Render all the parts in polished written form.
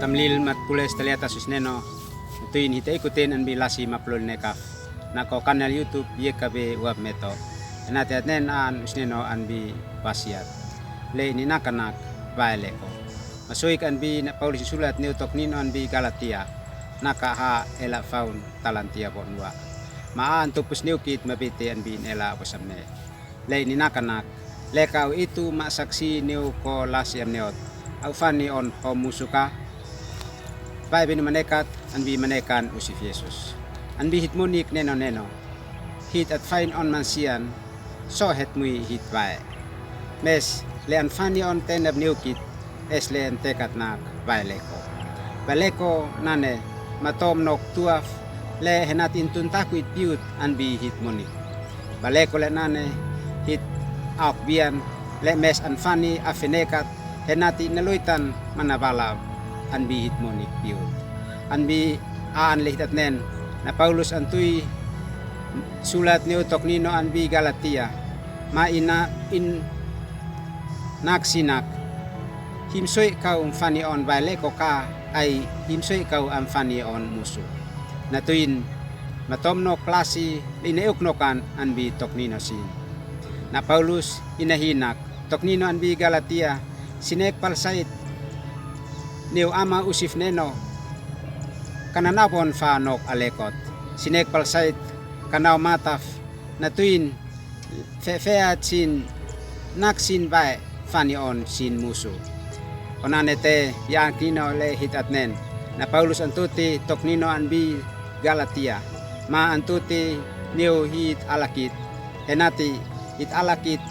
tamlil mat pules taliata susneno tuin hita ikutin an bilasi maplul nekaf nako kanal YouTube YKB web meto nati atnen an usneno an bi pasiat le ni nakanak baile ko masuik an bi na Paulus sulat ni utok nino an bi Galatia naka ha ela faun talantia bonwa maan tupus niukit mabiti an bin ela aposamne le ni nakanak lekau itu masaksi niu ko lasiam neot au fani on homusuka bai bin manekat an bi manekan usif Yesus an bi hit munik neno hit at fine on mansian so het mui hit bai mes le an fani on tenab niukit es le an tekat nak bai leko nane matom nok tuaf le henat intun takuit piut an bi hit munik baleko le nane hit ak bian le mes an fani afenekat henati naluitan manabala an bi hit monik piut an bi aan lihitat nen na Paulus antui sulat ni utok nino an bi Galatia ma ina in naksinak himsoy kau fani on baile ko ka ay himsoy kau am fani on musu natuin matomno klasi ineuknokan an bi tok nino sin na Paulus inahinak tok nino an bi Galatia sinek palsait niu ama usif neno kananapon fa nok alekot sinek palsait kanaw mataf na tuin feat sin naksin bae fani on sin musu onanete yang kino le hitatnen na Paulus antuti tok nino an bi Galatia ma antuti niu hit alakit enati hit alakit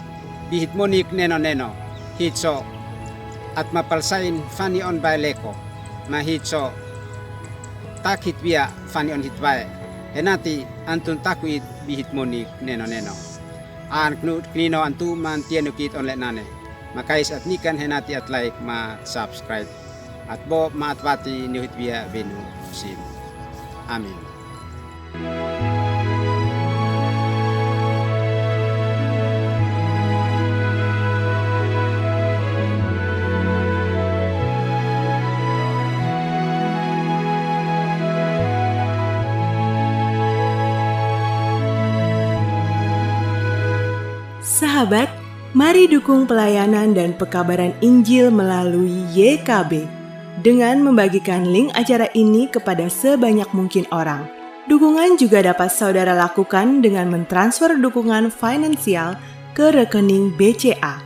bihit monik neno hit so at mapalsain fani on baileko mahitso takit biya fani on hitbae henati antun takuit bihit monik neno an knino antu man tienukit on nane makais at nikan henati at like ma subscribe at bo maatwati niuhit biya benu sim amin. Sahabat, mari dukung pelayanan dan pekabaran Injil melalui YKB dengan membagikan link acara ini kepada sebanyak mungkin orang. Dukungan juga dapat saudara lakukan dengan mentransfer dukungan finansial ke rekening BCA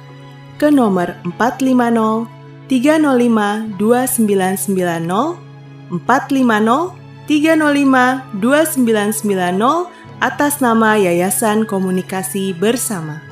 ke nomor 450 305 2990 450 305 2990 atas nama Yayasan Komunikasi Bersama.